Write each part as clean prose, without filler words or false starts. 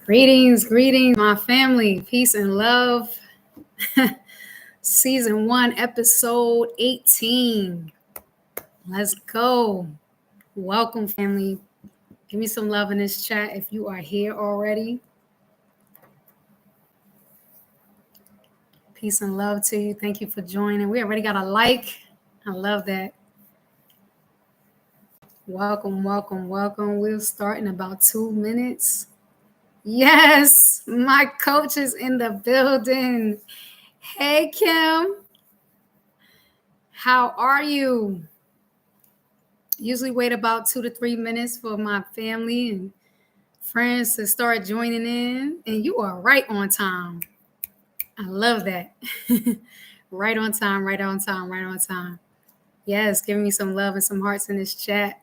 Greetings, my family. Peace and love. Season 1, episode 18. Let's go. Welcome, family. Give me some love in this chat if you are here already. Peace and love to you. Thank you for joining. We already got a like. I love that. Welcome. We'll start in about 2 minutes. Yes, my coach is in the building. Hey, Kim. How are you? Usually wait about 2 to 3 minutes for my family and friends to start joining in. And you are right on time. I love that. Right on time. Yes, give me some love and some hearts in this chat.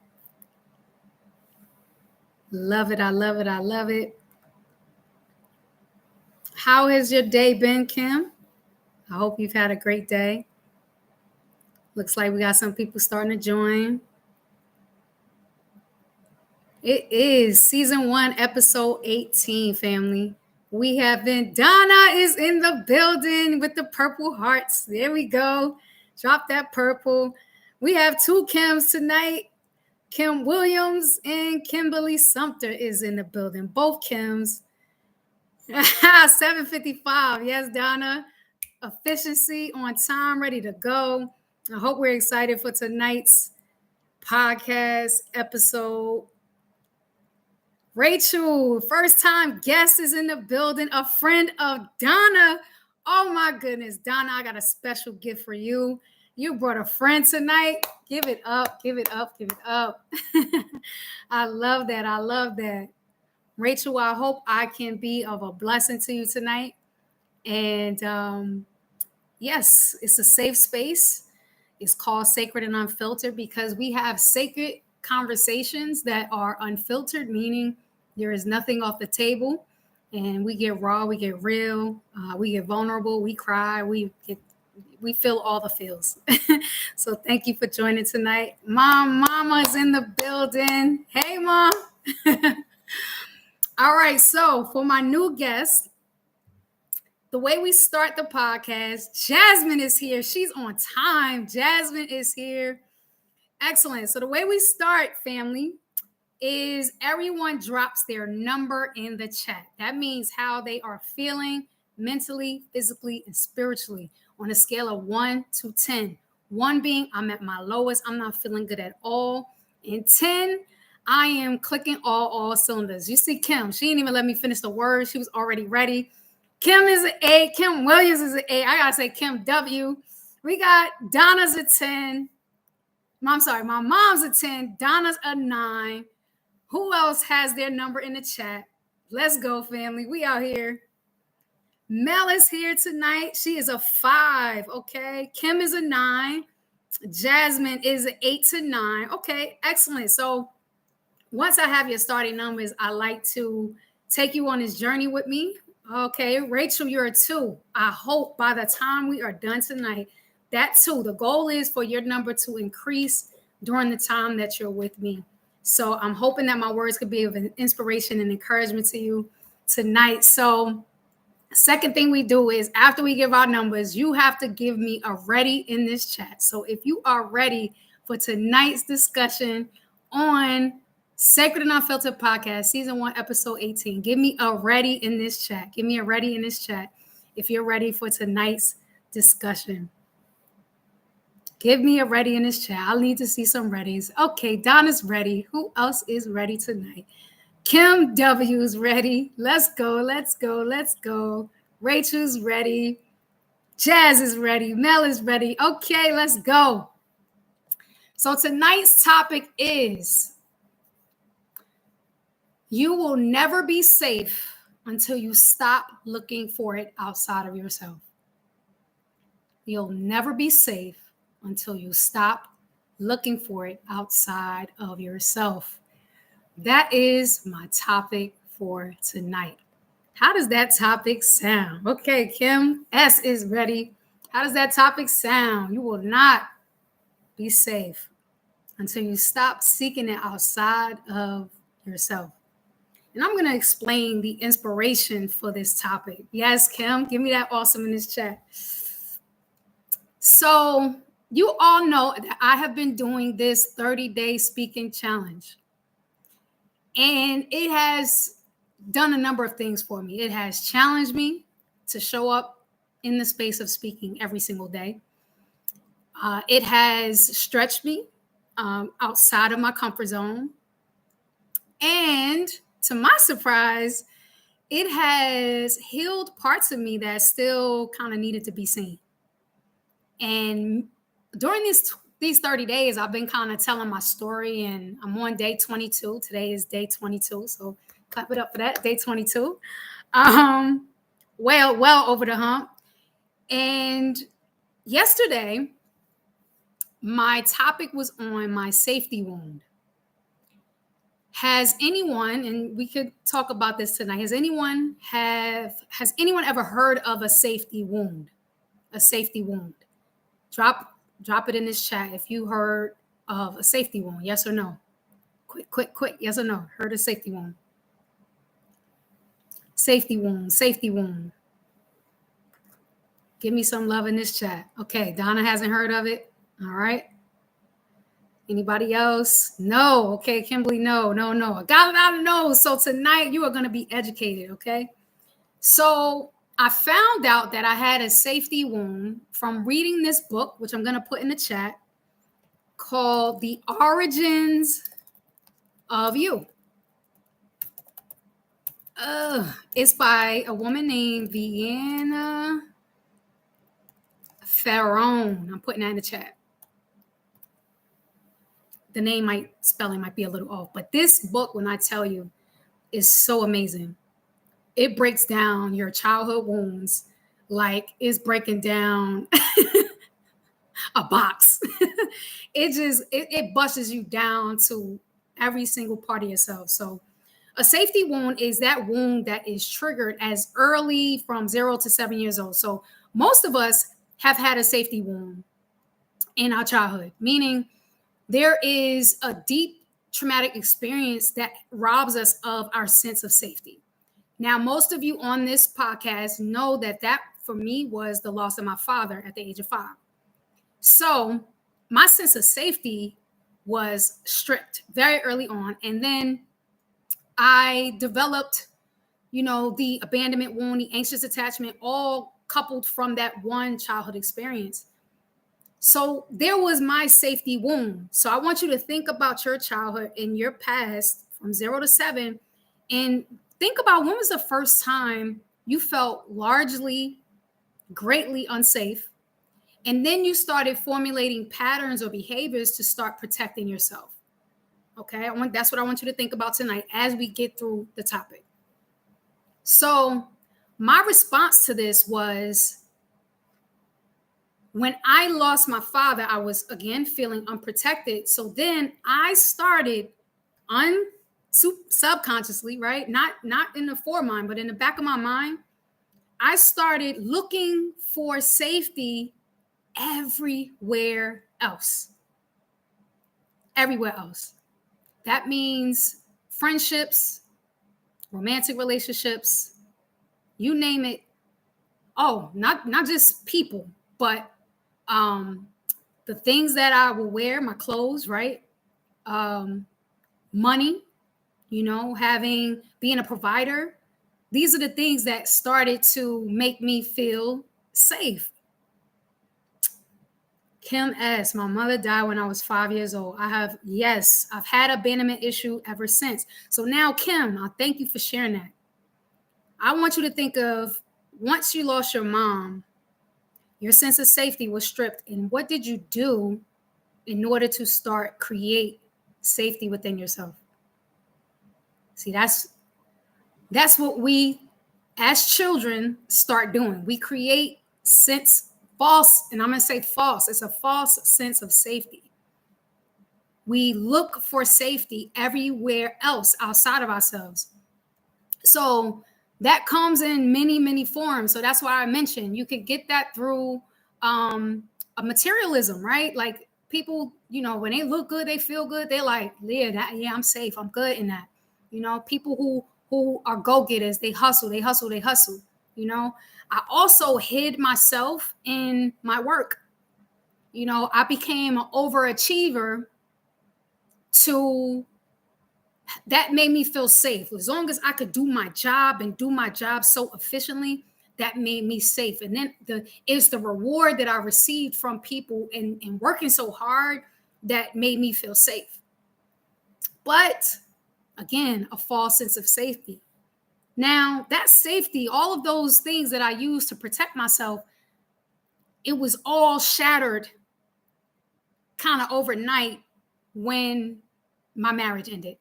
Love it. I love it. How has your day been, Kim? I hope you've had a great day. Looks like we got some people starting to join. It is season 1, episode 18, family. We have been, Donna is in the building with the purple hearts. There we go. Drop that purple. We have 2 Kims tonight. Kim Williams and Kimberly Sumter is in the building. Both Kims. 7:55. Yes, Donna. Efficiency on time, ready to go. I hope we're excited for tonight's podcast episode. Rachel, first time guest is in the building, a friend of Donna. Oh my goodness, Donna, I got a special gift for you. You brought a friend tonight. Give it up. I love that. Rachel, I hope I can be of a blessing to you tonight. And yes, it's a safe space. It's called Sacred and Unfiltered because we have sacred conversations that are unfiltered, meaning there is nothing off the table, and we get raw, we get real, we get vulnerable, we cry, we feel all the feels. So thank you for joining tonight. Mama's in the building. Hey, Mom. All right, so for my new guest, the way we start the podcast, Jasmine is here. She's on time. Jasmine is here. Excellent. So the way we start, family, is everyone drops their number in the chat. That means how they are feeling mentally, physically, and spiritually on a scale of 1 to 10. 1 being I'm at my lowest, I'm not feeling good at all. And 10, I am clicking all cylinders. You see Kim, she didn't even let me finish the word. She was already ready. Kim is an A. Kim Williams is an A. I gotta say Kim W. We got Donna's a 10. My mom's a 10. Donna's a 9. Who else has their number in the chat? Let's go, family. We out here. Mel is here tonight. She is a 5. Okay. Kim is a 9. Jasmine is an 8 to 9. Okay. Excellent. So once I have your starting numbers, I like to take you on this journey with me. Okay. Rachel, you're a 2. I hope by the time we are done tonight, that 2, the goal is for your number to increase during the time that you're with me. So I'm hoping that my words could be of an inspiration and encouragement to you tonight. So second thing we do is after we give our numbers, you have to give me a ready in this chat. So if you are ready for tonight's discussion on Sacred and Unfiltered Podcast, Season 1, Episode 18, give me a ready in this chat. Give me a ready in this chat if you're ready for tonight's discussion. Give me a ready in this chat. I'll need to see some readies. Okay, Donna's ready. Who else is ready tonight? Kim W is ready. Let's go. Rachel's ready. Jazz is ready. Mel is ready. Okay, let's go. So tonight's topic is you will never be safe until you stop looking for it outside of yourself. You'll never be safe until you stop looking for it outside of yourself. That is my topic for tonight. How does that topic sound? Okay, Kim S is ready. How does that topic sound? You will not be safe until you stop seeking it outside of yourself. And I'm going to explain the inspiration for this topic. Yes, Kim, give me that awesome in this chat. So, you all know that I have been doing this 30-day speaking challenge. And it has done a number of things for me. It has challenged me to show up in the space of speaking every single day. It has stretched me outside of my comfort zone. And to my surprise, it has healed parts of me that still kind of needed to be seen. And during these 30 days, I've been kind of telling my story, and I'm on day 22. Today is day 22, so clap it up for that, day 22. Well over the hump. And yesterday, my topic was on my safety wound. Has anyone, and we could talk about this tonight, has anyone ever heard of a safety wound? A safety wound. Drop it in this chat if you heard of a safety wound. Yes or no? Quick. Yes or no? Heard of safety wound? Safety wound. Give me some love in this chat. Okay, Donna hasn't heard of it. All right. Anybody else? No. Okay, Kimberly, no. I got to know. So tonight you are going to be educated, okay? So I found out that I had a safety wound from reading this book, which I'm going to put in the chat, called The Origins of You. It's by a woman named Vienna Ferron. I'm putting that in the chat. The spelling might be a little off, but this book, when I tell you, is so amazing. It breaks down your childhood wounds like it's breaking down a box. It busts you down to every single part of yourself. So a safety wound is that wound that is triggered as early from 0 to 7 years old. So most of us have had a safety wound in our childhood, meaning there is a deep traumatic experience that robs us of our sense of safety. Now, most of you on this podcast know that for me was the loss of my father at the age of 5. So my sense of safety was stripped very early on. And then I developed, the abandonment wound, the anxious attachment, all coupled from that one childhood experience. So there was my safety wound. So I want you to think about your childhood and your past from 0 to 7 and think about when was the first time you felt greatly unsafe. And then you started formulating patterns or behaviors to start protecting yourself. Okay, that's what I want you to think about tonight as we get through the topic. So my response to this was, when I lost my father, I was again feeling unprotected. So then I started subconsciously, right? Not in the foremind, but in the back of my mind, I started looking for safety everywhere else. Everywhere else. That means friendships, romantic relationships, you name it. Oh, not just people, but the things that I will wear, my clothes, right? Money, being a provider. These are the things that started to make me feel safe. Kim S., my mother died when I was 5 years old. I've had abandonment issue ever since. So now, Kim, I thank you for sharing that. I want you to think of once you lost your mom, your sense of safety was stripped. And what did you do in order to create safety within yourself? See, that's what we as children start doing. We create false, and I'm going to say false. It's a false sense of safety. We look for safety everywhere else outside of ourselves. So that comes in many, many forms. So that's why I mentioned you could get that through a materialism, right? Like people, when they look good, they feel good. They're like, yeah, I'm safe. I'm good in that. People who who are go-getters. They hustle. You know, I also hid myself in my work. You know, I became an overachiever to that made me feel safe. As long as I could do my job and do my job so efficiently, that made me safe. And then the reward that I received from people and working so hard that made me feel safe. But again, a false sense of safety. Now, that safety, all of those things that I used to protect myself, it was all shattered kind of overnight when my marriage ended.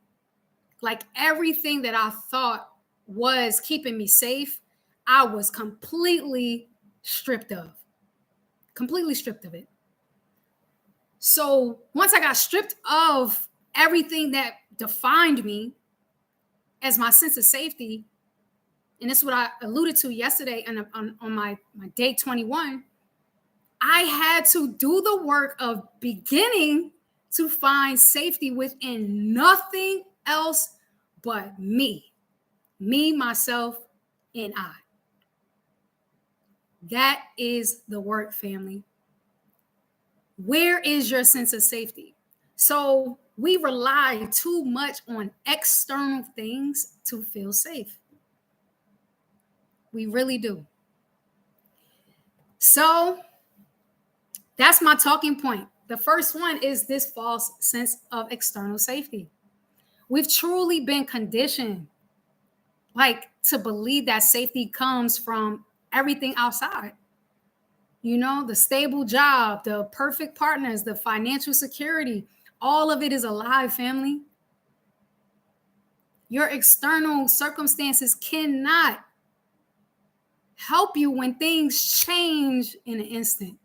Like everything that I thought was keeping me safe, I was completely stripped of it. So once I got stripped of everything that defined me as my sense of safety, and this is what I alluded to yesterday on my day 21, I had to do the work of beginning to find safety within nothing else but me, myself, and I. That is the work, family. Where is your sense of safety? So we rely too much on external things to feel safe. We really do. So that's my talking point. The first one is this false sense of external safety. We've truly been conditioned, like, to believe that safety comes from everything outside. You know, the stable job, the perfect partners, the financial security, all of it is a lie, family. Your external circumstances cannot help you when things change in an instant.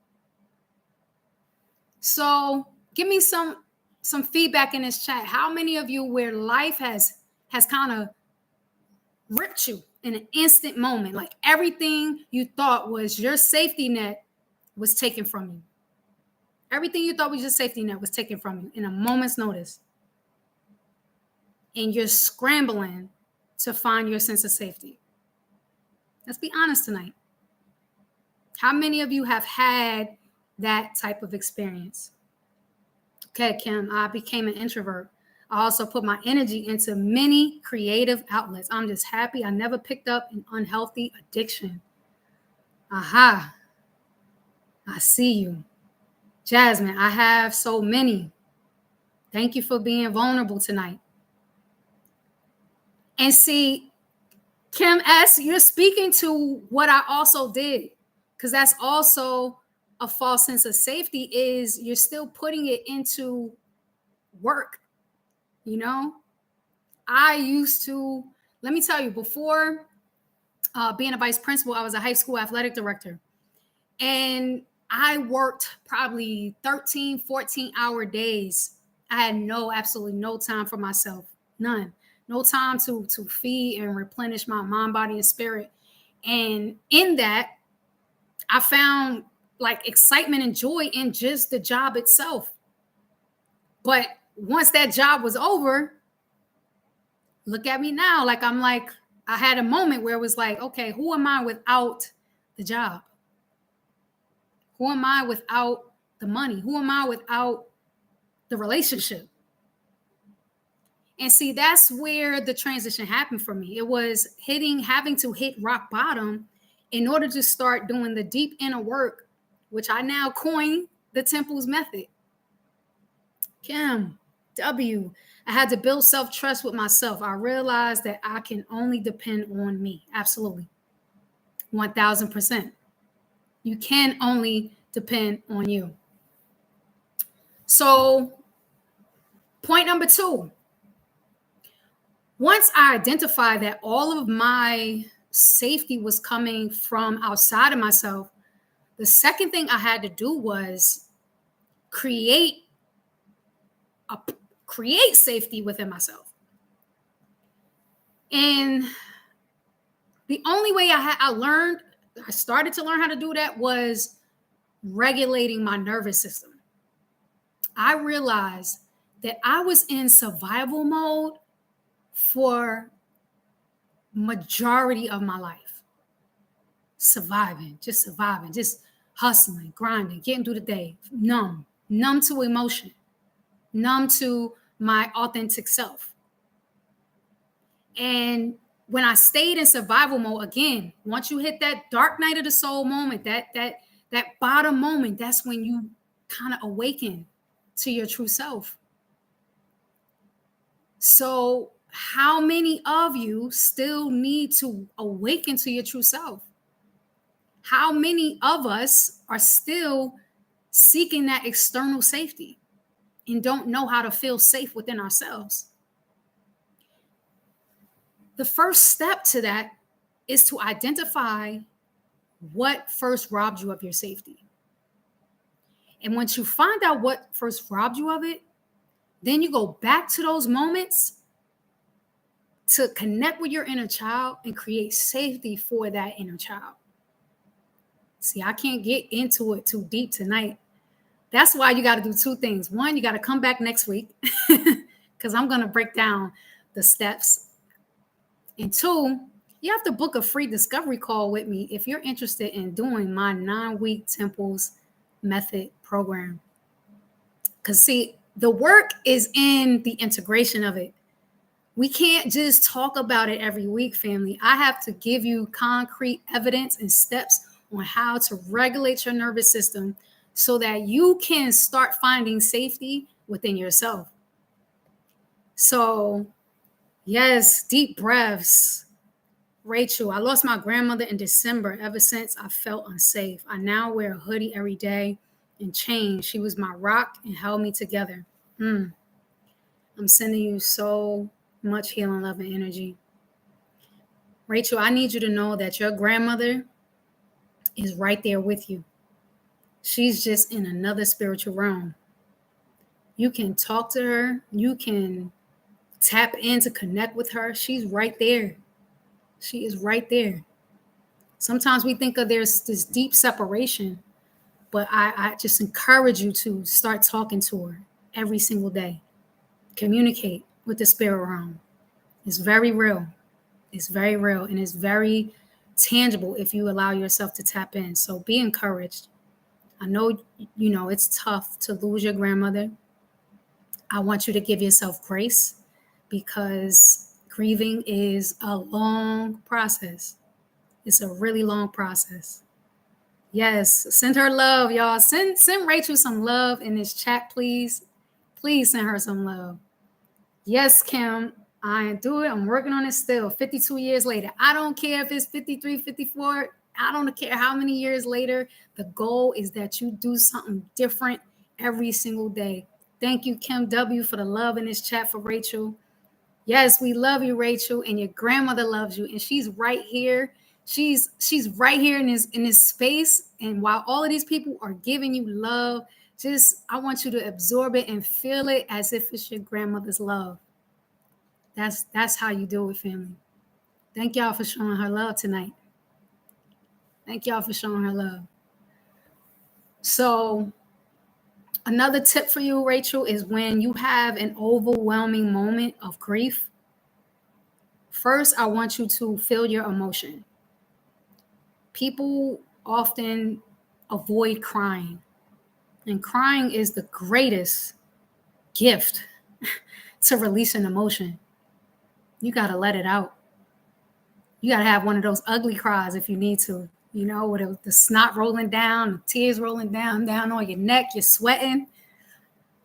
So give me some feedback in this chat. How many of you where life has kind of ripped you in an instant moment, like everything you thought was your safety net was taken from you? Everything you thought was your safety net was taken from you in a moment's notice. And you're scrambling to find your sense of safety. Let's be honest tonight. How many of you have had that type of experience? Okay, Kim, I became an introvert. I also put my energy into many creative outlets. I'm just happy I never picked up an unhealthy addiction. Aha. I see you. Jasmine, I have so many. Thank you for being vulnerable tonight. And see, Kim S., you're speaking to what I also did, because that's also a false sense of safety, is you're still putting it into work. You know, I used to, let me tell you, before being a vice principal, I was a high school athletic director. And I worked probably 13, 14-hour days. I had absolutely no time for myself. None. No time to feed and replenish my mind, body, and spirit. And in that, I found like excitement and joy in just the job itself. But once that job was over, look at me now. Like I had a moment where it was like, okay, who am I without the job? Who am I without the money? Who am I without the relationship? And see, that's where the transition happened for me. It was having to hit rock bottom in order to start doing the deep inner work, which I now coin the Temples method. Kim W., I had to build self-trust with myself. I realized that I can only depend on me. Absolutely. 1000%. You can only depend on you. So, point number 2. Once I identified that all of my safety was coming from outside of myself, the second thing I had to do was create safety within myself. And the only way I started to learn how to do that was regulating my nervous system. I realized that I was in survival mode for majority of my life. Surviving, just hustling, grinding, getting through the day, numb to emotion, numb to my authentic self. And when I stayed in survival mode, again, once you hit that dark night of the soul moment, that bottom moment, that's when you kind of awaken to your true self. So how many of you still need to awaken to your true self? How many of us are still seeking that external safety and don't know how to feel safe within ourselves? The first step to that is to identify what first robbed you of your safety. And once you find out what first robbed you of it, then you go back to those moments to connect with your inner child and create safety for that inner child. See, I can't get into it too deep tonight. That's why you got to do two things. One, you got to come back next week because I'm going to break down the steps. And two, you have to book a free discovery call with me if you're interested in doing my 9-week Temples Method program. Because see, the work is in the integration of it. We can't just talk about it every week, family. I have to give you concrete evidence and steps on how to regulate your nervous system so that you can start finding safety within yourself. So, yes, deep breaths. Rachel, I lost my grandmother in December. Ever since, I felt unsafe. I now wear a hoodie every day and chains. She was my rock and held me together. I'm sending you so much healing, love, and energy. Rachel, I need you to know that your grandmother is right there with you. She's just in another spiritual realm. You can talk to her. You can tap in to connect with her. She's right there. She is right there. Sometimes we think of there's this deep separation, but I just encourage you to start talking to her every single day. Communicate with the spirit realm. It's very real. It's very real, and it's very tangible if you allow yourself to tap in. So be encouraged. I know, it's tough to lose your grandmother. I want you to give yourself grace because grieving is a long process. It's a really long process. Yes, send her love, y'all. Send Rachel some love in this chat, please. Please send her some love. Yes, Kim, I do it. I'm working on it still, 52 years later. I don't care if it's 53, 54. I don't care how many years later. The goal is that you do something different every single day. Thank you, Kim W., for the love in this chat for Rachel. Yes, we love you, Rachel, and your grandmother loves you, and she's right here. She's right here in this space. And while all of these people are giving you love, I want you to absorb it and feel it as if it's your grandmother's love. That's how you do it, family. Thank y'all for showing her love tonight. Thank y'all for showing her love. So another tip for you, Rachel, is when you have an overwhelming moment of grief, first, I want you to feel your emotion. People often avoid crying, and crying is the greatest gift to release an emotion. You got to let it out. You got to have one of those ugly cries if you need to, with the snot rolling down, the tears rolling down on your neck, you're sweating.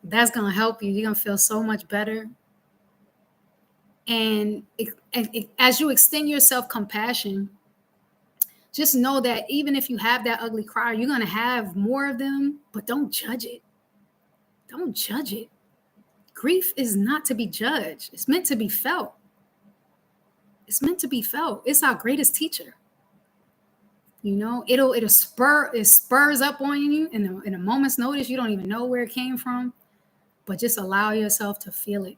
That's going to help you. You're going to feel so much better. And as you extend yourself compassion, just know that even if you have that ugly cry, you're going to have more of them, but don't judge it. Don't judge it. Grief is not to be judged. It's meant to be felt. It's meant to be felt. It's our greatest teacher. It spurs up on you in a moment's notice. You don't even know where it came from, but just allow yourself to feel it.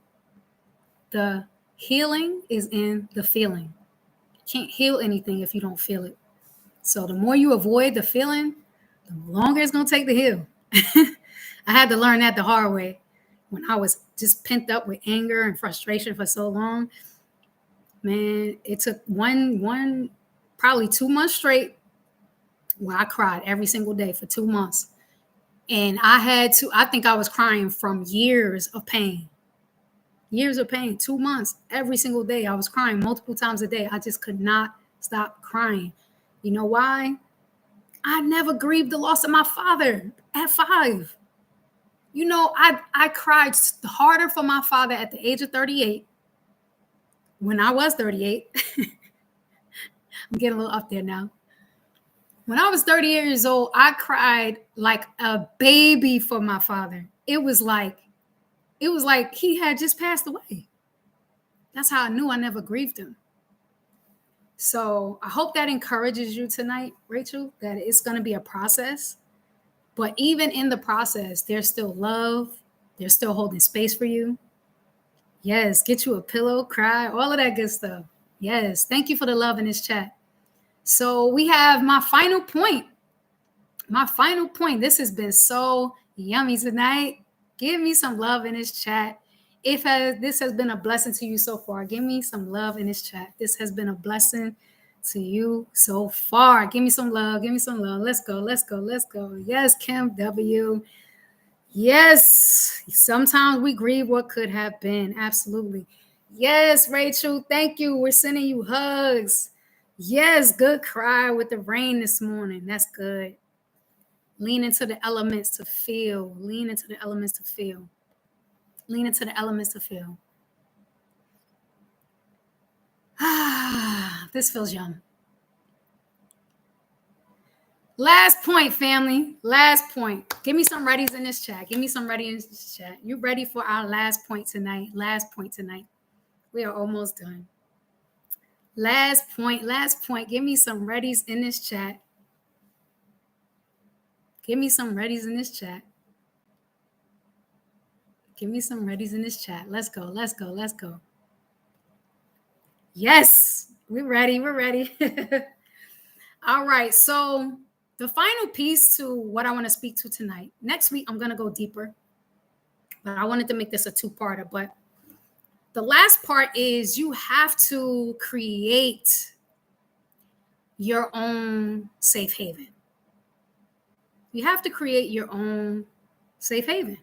The healing is in the feeling. You can't heal anything if you don't feel it. So the more you avoid the feeling, the longer it's going to take to heal. I had to learn that the hard way when I was just pent up with anger and frustration for so long. Man, it took one probably 2 months straight where I cried every single day for 2 months. And I think I was crying from years of pain. Years of pain, 2 months, every single day. I was crying multiple times a day. I just could not stop crying. You know why? I never grieved the loss of my father at 5. I cried harder for my father at the age of 38 when I was 38. I'm getting a little up there now. When I was 30 years old, I cried like a baby for my father. It was like he had just passed away. That's how I knew I never grieved him. So I hope that encourages you tonight, Rachel, that it's going to be a process. But even in the process, there's still love. They're still holding space for you. Yes, get you a pillow, cry, all of that good stuff. Yes, thank you for the love in this chat. So we have my final point. My final point. This has been so yummy tonight. Give me some love in this chat. If this has been a blessing to you so far, give me some love in this chat. This has been a blessing to you so far. Give me some love. Give me some love. Let's go. Let's go. Let's go. Yes, Kim W. Yes. Sometimes we grieve what could have been. Absolutely. Yes, Rachel. Thank you. We're sending you hugs. Yes, good cry with the rain this morning. That's good. Lean into the elements to feel. Lean into the elements to feel. Lean into the elements to feel. This feels yum. Last point, family. Last point. Give me some readies in this chat. Give me some ready in this chat. You ready for our last point tonight? Last point tonight. We are almost done. Last point. Last point. Give me some readies in this chat. Give me some readies in this chat. Give me some readies in this chat. Let's go. Let's go. Let's go. Yes, we're ready. We're ready. All right. So the final piece to what I want to speak to tonight. Next week, I'm going to go deeper. But I wanted to make this a 2-parter. But the last part is you have to create your own safe haven. You have to create your own safe haven.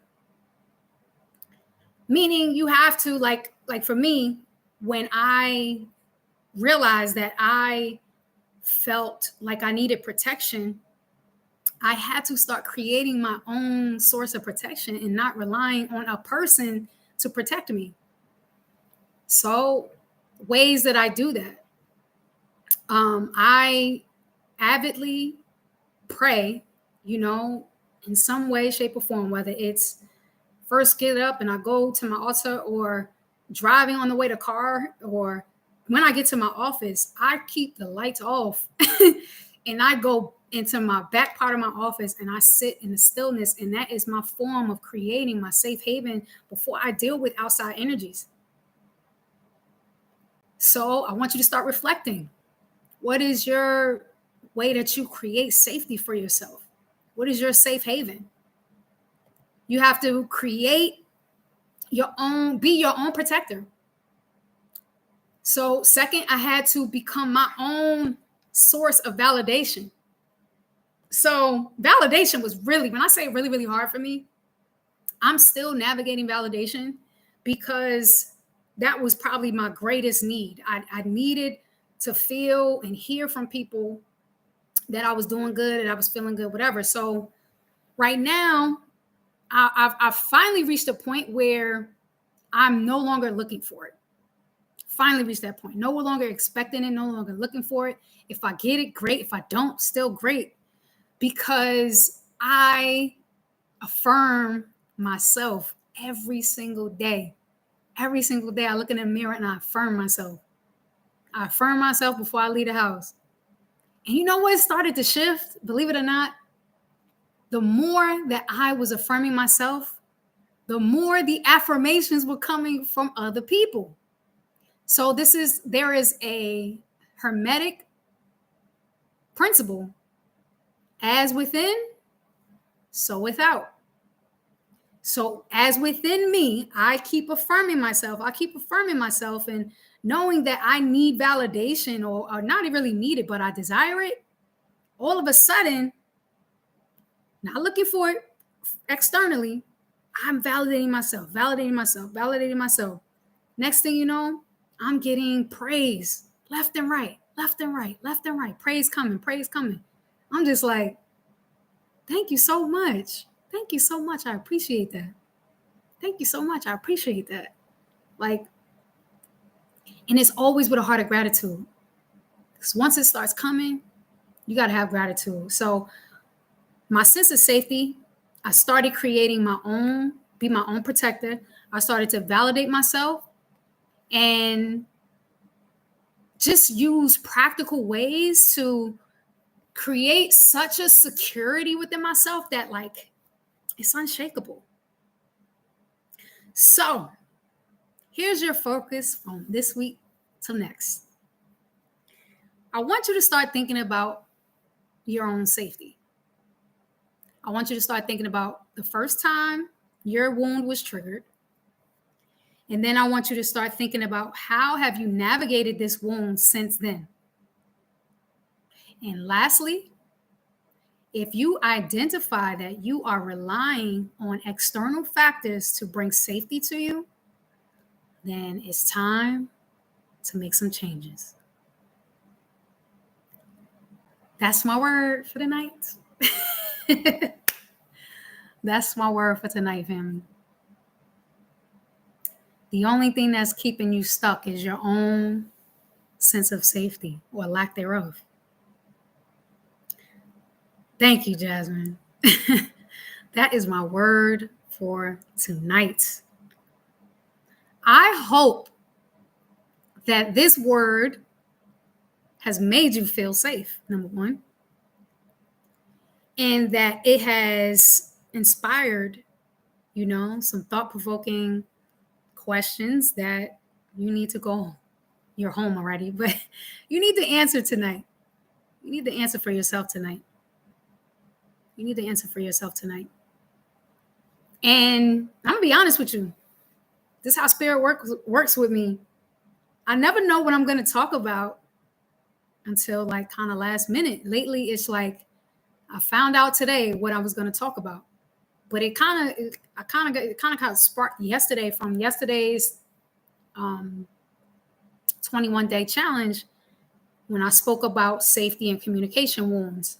Meaning you have to, like for me, when I realized that I felt like I needed protection, I had to start creating my own source of protection and not relying on a person to protect me. So ways that I do that. I avidly pray, in some way, shape, or form, whether it's first get up and I go to my altar, or driving on the way to car, or when I get to my office, I keep the lights off and I go into my back part of my office and I sit in the stillness. And that is my form of creating my safe haven before I deal with outside energies. So I want you to start reflecting. What is your way that you create safety for yourself? What is your safe haven? You have to create your own, be your own protector. So second, I had to become my own source of validation. So validation was really, when I say really, really hard for me, I'm still navigating validation because that was probably my greatest need. I needed to feel and hear from people that I was doing good and I was feeling good, whatever. So right now, I've finally reached a point where I'm no longer looking for it. Finally reached that point. No longer expecting it, no longer looking for it. If I get it, great. If I don't, still great. Because I affirm myself every single day. Every single day I look in the mirror and I affirm myself. I affirm myself before I leave the house. And you know what started to shift? Believe it or not, the more that I was affirming myself, the more the affirmations were coming from other people. So there is a hermetic principle: as within, so without. So as within me, I keep affirming myself. And knowing that I need validation or not really need it, but I desire it. All of a sudden, not looking for it externally, I'm validating myself. Next thing you know, I'm getting praise left and right. Praise coming. I'm just like, thank you so much. I appreciate that. Thank you so much. I appreciate that. Like, and it's always with a heart of gratitude. Because once it starts coming, you got to have gratitude. So my sense of safety, I started creating be my own protector. I started to validate myself and just use practical ways to create such a security within myself that like it's unshakable. So here's your focus from this week till next. I want you to start thinking about your own safety. I want you to start thinking about the first time your wound was triggered. And then I want you to start thinking about how have you navigated this wound since then. And lastly, if you identify that you are relying on external factors to bring safety to you, then it's time to make some changes. That's my word for the night. That's my word for tonight, family. The only thing that's keeping you stuck is your own sense of safety or lack thereof. Thank you, Jasmine. That is my word for tonight. I hope that this word has made you feel safe, number one, and that it has inspired, some thought-provoking questions that you need to go. You're home already, but you need to answer tonight. You need to answer for yourself tonight. And I'm gonna be honest with you. This is how spirit works with me. I never know what I'm gonna talk about until like kind of last minute. Lately, it's like I found out today what I was gonna talk about, but it kind of sparked yesterday from yesterday's 21-day challenge when I spoke about safety and communication wounds,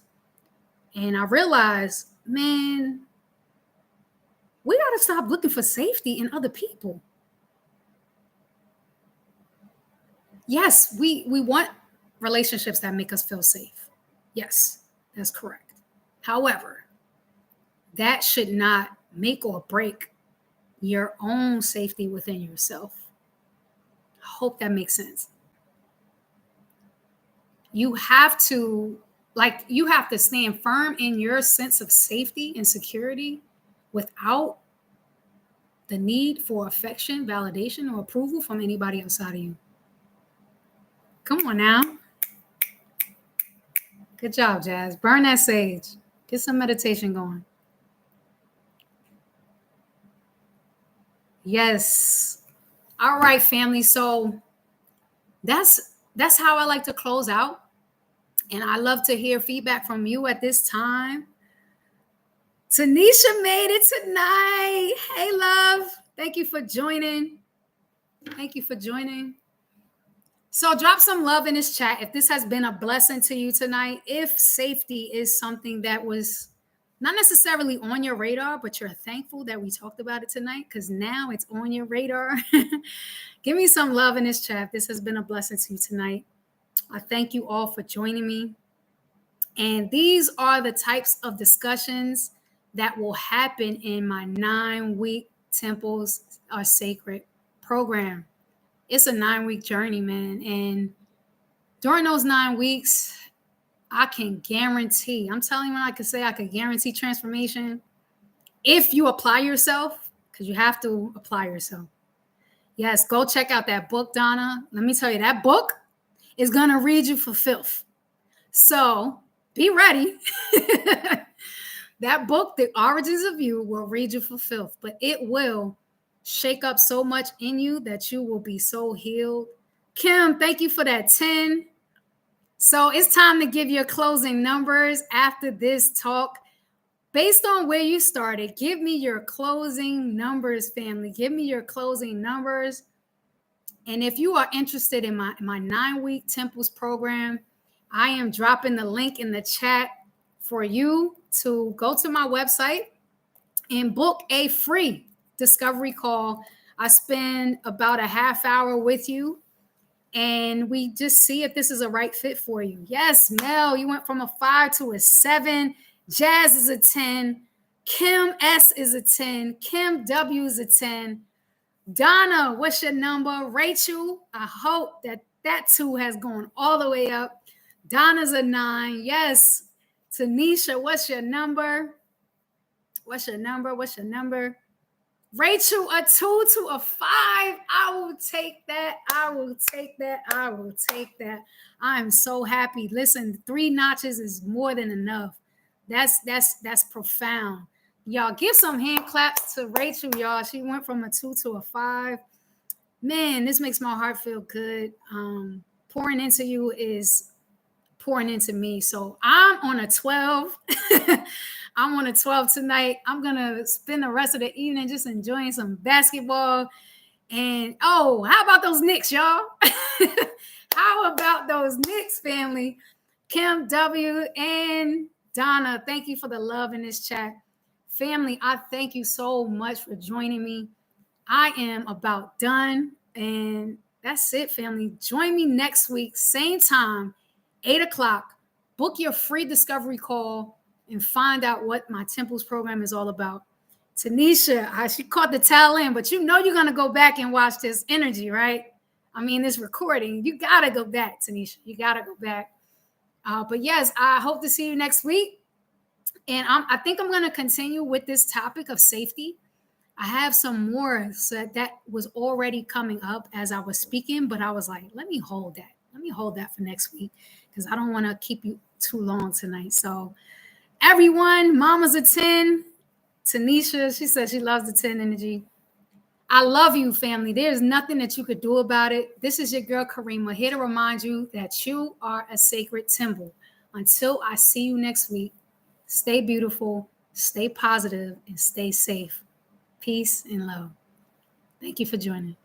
and I realized, man, we got to stop looking for safety in other people. Yes, we want relationships that make us feel safe. Yes, that's correct. However, that should not make or break your own safety within yourself. I hope that makes sense. You have to stand firm in your sense of safety and security without the need for affection, validation, or approval from anybody outside of you. Come on now. Good job, Jazz. Burn that sage. Get some meditation going. Yes. All right, family. So that's how I like to close out. And I love to hear feedback from you at this time. Tanisha made it tonight. Hey, love. Thank you for joining. So drop some love in this chat if this has been a blessing to you tonight. If safety is something that was not necessarily on your radar, but you're thankful that we talked about it tonight because now it's on your radar. Give me some love in this chat if this has been a blessing to you tonight. I thank you all for joining me. And these are the types of discussions that will happen in my 9-week Temples Are Sacred program. It's a 9-week journey, man. And during those 9 weeks, I can guarantee, I'm telling you when I can say I can guarantee transformation if you apply yourself, because you have to apply yourself. Yes, go check out that book, Donna. Let me tell you, that book is going to read you for filth. So be ready. That book, The Origins of You, will read you for filth, but it will shake up so much in you that you will be so healed. Kim, thank you for that 10. So it's time to give your closing numbers after this talk. Based on where you started, give me your closing numbers, family. Give me your closing numbers. And if you are interested in my 9-week Temples program, I am dropping the link in the chat for you to go to my website and book a free discovery call. I spend about a half hour with you, and we just see if this is a right fit for you. Yes, Mel, you went from a 5 to a 7. Jazz is a 10. Kim S is a 10. Kim W is a 10. Donna, what's your number? Rachel, I hope that 2 has gone all the way up. Donna's a 9. Yes. Tanisha, what's your number? What's your number? What's your number? Rachel, a 2 to a 5. I will take that. I will take that. I will take that. I am so happy. Listen, 3 notches is more than enough. That's profound. Y'all give some hand claps to Rachel, y'all. She went from a 2 to a 5. Man, this makes my heart feel good. Pouring into you is pouring into me. So I'm on a 12. I'm on a 12 tonight. I'm going to spend the rest of the evening just enjoying some basketball. And how about those Knicks, y'all? How about those Knicks, family? Kim W. and Donna, thank you for the love in this chat. Family, I thank you so much for joining me. I am about done. And that's it, family. Join me next week, same time, 8 o'clock. Book your free discovery call and find out what my Temples program is all about. Tanisha, she caught the tail end, but you know you're going to go back and watch this energy, right? I mean, this recording. You got to go back, Tanisha. You got to go back. But yes, I hope to see you next week. And I think I'm going to continue with this topic of safety. I have some more that was already coming up as I was speaking, but I was like, let me hold that. Let me hold that for next week because I don't want to keep you too long tonight. So everyone, Mama's a 10. Tanisha, she said she loves the 10 energy. I love you, family. There's nothing that you could do about it. This is your girl, Karima, here to remind you that you are a sacred temple. Until I see you next week, stay beautiful, stay positive, and stay safe. Peace and love. Thank you for joining.